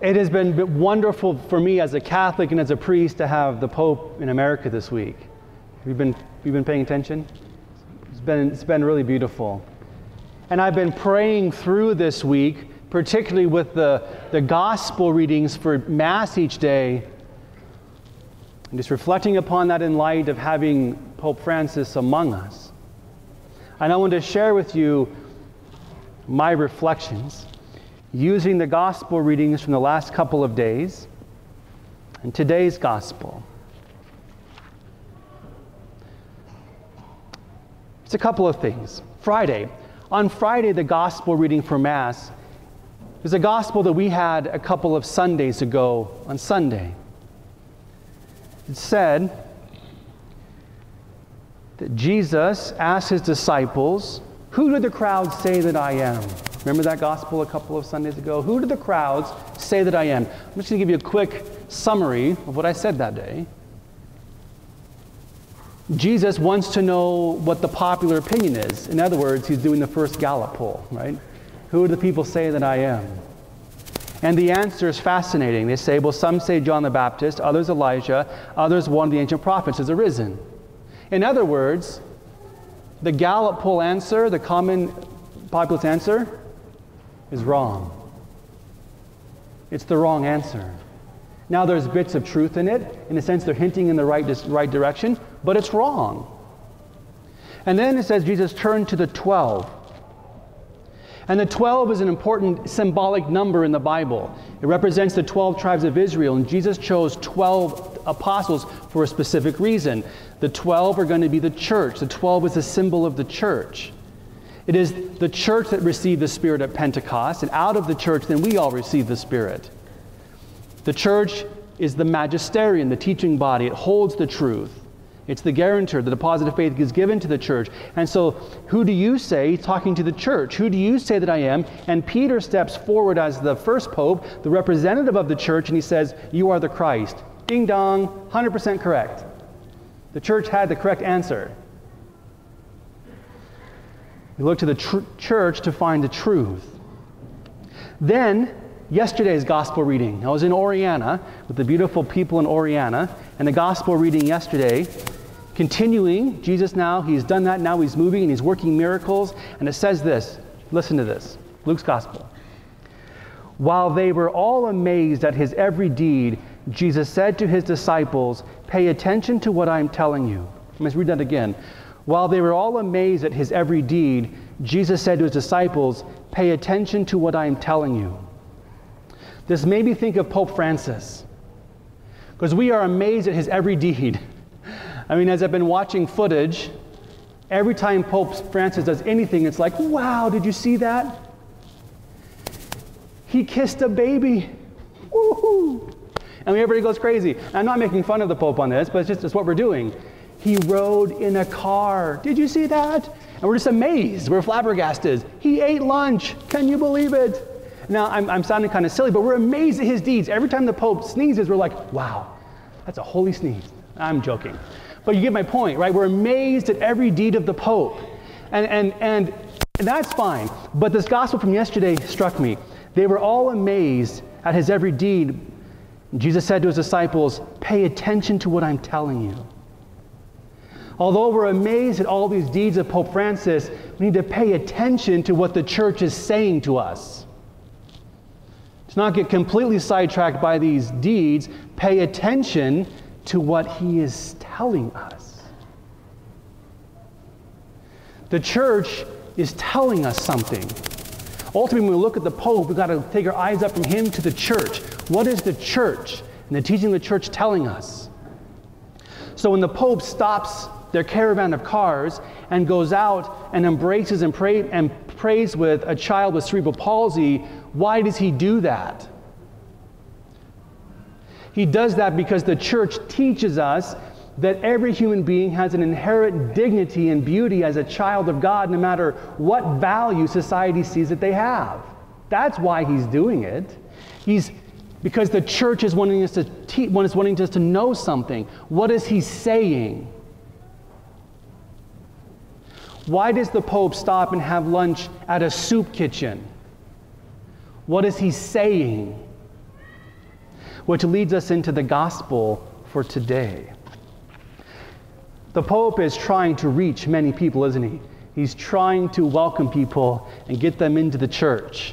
It has been wonderful for me as a Catholic and as a priest to have the Pope in America this week. Have you been paying attention? It's been really beautiful. And I've been praying through this week, particularly with the gospel readings for Mass each day, and just reflecting upon that in light of having Pope Francis among us. And I want to share with you my reflections using the gospel readings from the last couple of days and today's gospel. It's a couple of things. On Friday, the gospel reading for Mass is a gospel that we had a couple of Sundays ago on Sunday. It said that Jesus asked his disciples, "Who do the crowds say that I am?" Remember that gospel a couple of Sundays ago? Who do the crowds say that I am? I'm just going to give you a quick summary of what I said that day. Jesus wants to know what the popular opinion is. In other words, he's doing the first Gallup poll, right? Who do the people say that I am? And the answer is fascinating. They say, well, some say John the Baptist, others Elijah, others one of the ancient prophets has arisen. In other words, the Gallup poll answer, the common populace answer, is wrong. It's the wrong answer. Now there's bits of truth in it. In a sense, they're hinting in the right direction, but it's wrong. And then it says Jesus turned to the 12. And the 12 is an important symbolic number in the Bible. It represents the 12 tribes of Israel, and Jesus chose 12 apostles for a specific reason. The 12 are going to be the church. The 12 is a symbol of the church. It is the church that received the Spirit at Pentecost, and out of the church, then we all receive the Spirit. The church is the magisterium, the teaching body. It holds the truth. It's the guarantor. The deposit of faith is given to the church. And so, who do you say, talking to the church, who do you say that I am? And Peter steps forward as the first pope, the representative of the church, and he says, you are the Christ. Ding dong, 100% correct. The church had the correct answer. We look to the church to find the truth. Then, yesterday's gospel reading. I was in Oriana with the beautiful people in Oriana, and the gospel reading yesterday, continuing, Jesus now, he's done that, now he's moving and he's working miracles, and it says this, listen to this, Luke's gospel. While they were all amazed at his every deed, Jesus said to his disciples, pay attention to what I'm telling you. Let's read that again. While they were all amazed at his every deed, Jesus said to his disciples, pay attention to what I'm telling you. This made me think of Pope Francis, because we are amazed at his every deed. I mean, as I've been watching footage, every time Pope Francis does anything, it's like, wow, did you see that? He kissed a baby. Woohoo! And everybody goes crazy. I'm not making fun of the Pope on this, but it's what we're doing. He rode in a car. Did you see that? And we're just amazed. We're flabbergasted. He ate lunch. Can you believe it? Now, I'm sounding kind of silly, but we're amazed at his deeds. Every time the Pope sneezes, we're like, wow, that's a holy sneeze. I'm joking. But you get my point, right? We're amazed at every deed of the Pope. And that's fine. But this gospel from yesterday struck me. They were all amazed at his every deed. Jesus said to his disciples, pay attention to what I'm telling you. Although we're amazed at all these deeds of Pope Francis, we need to pay attention to what the church is saying to us. To not get completely sidetracked by these deeds, pay attention to what he is telling us. The church is telling us something. Ultimately, when we look at the Pope, we've got to take our eyes up from him to the church. What is the church and the teaching of the church telling us? So when the Pope stops their caravan of cars and goes out and embraces and prays with a child with cerebral palsy, why does he do that? He does that because the church teaches us that every human being has an inherent dignity and beauty as a child of God, no matter what value society sees that they have. That's why he's doing it. Because the church is wanting us to know something. What is he saying? Why does the Pope stop and have lunch at a soup kitchen? What is he saying? which leads us into the gospel for today. The Pope is trying to reach many people, isn't he? He's trying to welcome people and get them into the church.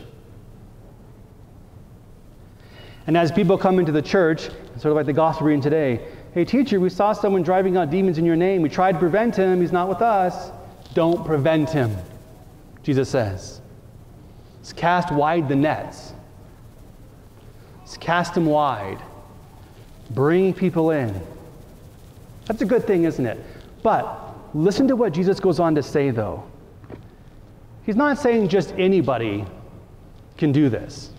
And as people come into the church, sort of like the gospel reading today, hey teacher, we saw someone driving out demons in your name. We tried to prevent him. He's not with us. Don't prevent him, Jesus says. Let's cast wide the nets. Let's cast them wide. Bring people in. That's a good thing, isn't it? But listen to what Jesus goes on to say, though. He's not saying just anybody can do this.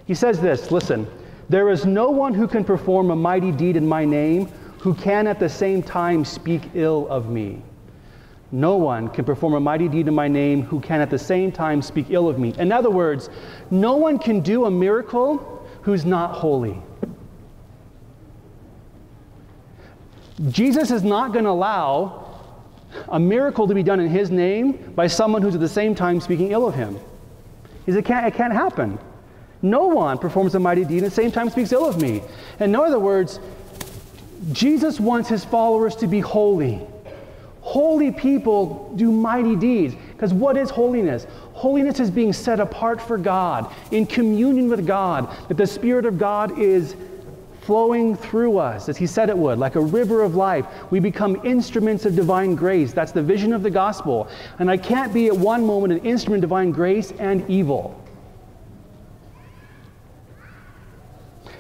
He says this, listen, there is no one who can perform a mighty deed in my name who can at the same time speak ill of me. No one can perform a mighty deed in my name who can at the same time speak ill of me. In other words, no one can do a miracle who's not holy. Jesus is not going to allow a miracle to be done in his name by someone who's at the same time speaking ill of him. He says, it can't happen. No one performs a mighty deed and at the same time speaks ill of me. In other words, Jesus wants his followers to be holy. Holy people do mighty deeds. Because what is holiness? Holiness is being set apart for God, in communion with God, that the Spirit of God is flowing through us, as he said it would, like a river of life. We become instruments of divine grace. That's the vision of the gospel. And I can't be at one moment an instrument of divine grace and evil.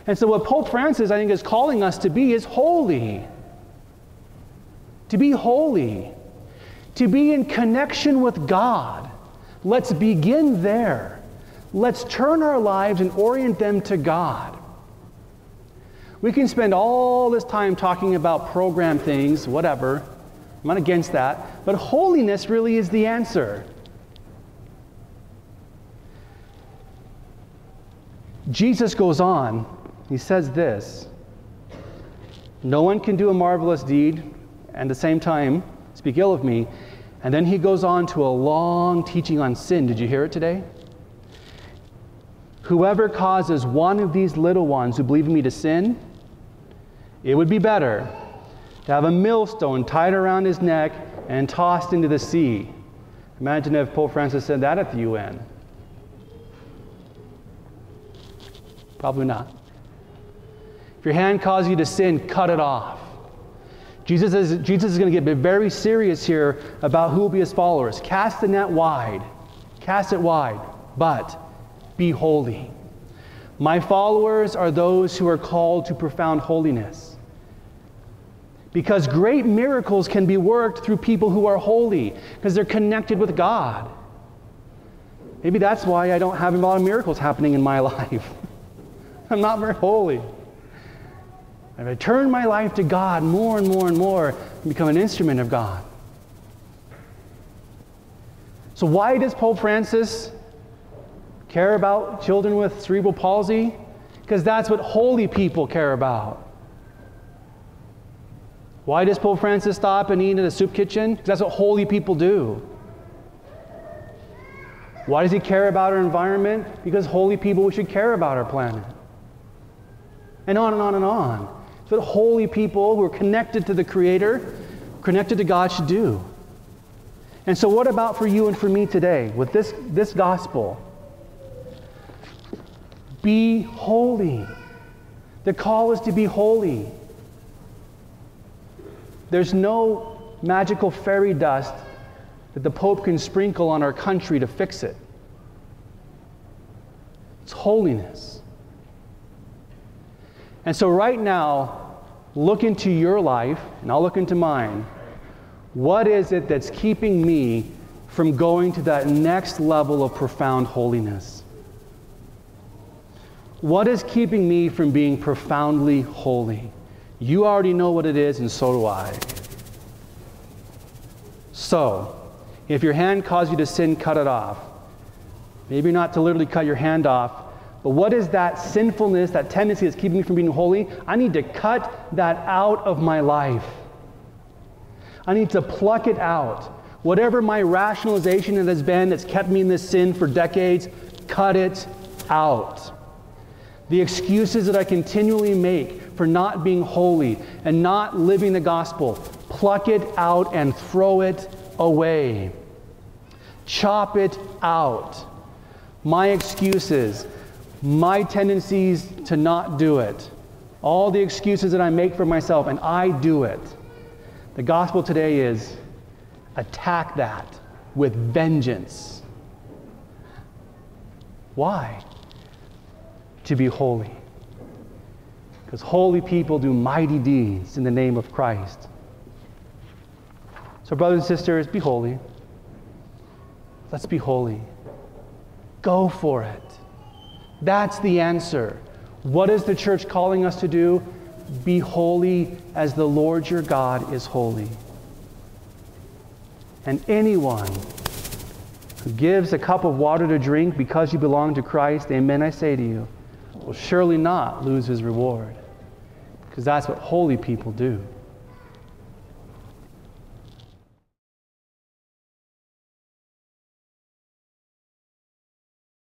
And so what Pope Francis, I think, is calling us to be is holy. To be holy. To be in connection with God. Let's begin there. Let's turn our lives and orient them to God. We can spend all this time talking about program things, whatever. I'm not against that. But holiness really is the answer. Jesus goes on. He says this. No one can do a marvelous deed and at the same time speak ill of me. And then he goes on to a long teaching on sin. Did you hear it today? Whoever causes one of these little ones who believe in me to sin, it would be better to have a millstone tied around his neck and tossed into the sea. Imagine if Pope Francis said that at the UN. Probably not. If your hand causes you to sin, cut it off. Jesus is going to get very serious here about who will be his followers. Cast the net wide. Cast it wide. But be holy. My followers are those who are called to profound holiness. Because great miracles can be worked through people who are holy, because they're connected with God. Maybe that's why I don't have a lot of miracles happening in my life. I'm not very holy. If I turn my life to God more and more and more, and become an instrument of God. So why does Pope Francis care about children with cerebral palsy? Because that's what holy people care about. Why does Pope Francis stop and eat in a soup kitchen? Because that's what holy people do. Why does he care about our environment? Because holy people should care about our planet. And on and on and on. It's what holy people who are connected to the Creator, connected to God, should do. And so what about for you and for me today with this gospel? Be holy. The call is to be holy. There's no magical fairy dust that the Pope can sprinkle on our country to fix it. It's holiness. And so right now, look into your life, and I'll look into mine. What is it that's keeping me from going to that next level of profound holiness? What is keeping me from being profoundly holy? You already know what it is, and so do I. So, if your hand caused you to sin, cut it off. Maybe not to literally cut your hand off, but what is that sinfulness, that tendency that's keeping me from being holy? I need to cut that out of my life. I need to pluck it out. Whatever my rationalization has been that's kept me in this sin for decades, cut it out. the excuses that I continually make for not being holy and not living the gospel, pluck it out and throw it away. Chop it out. My excuses, my tendencies to not do it, all the excuses that I make for myself, and I do it. The gospel today is attack that with vengeance. Why? To be holy. Because holy people do mighty deeds in the name of Christ. So brothers and sisters, be holy. Let's be holy. Go for it. That's the answer. What is the church calling us to do? Be holy as the Lord your God is holy. And anyone who gives a cup of water to drink because you belong to Christ, amen, I say to you, will surely not lose his reward. Because that's what holy people do.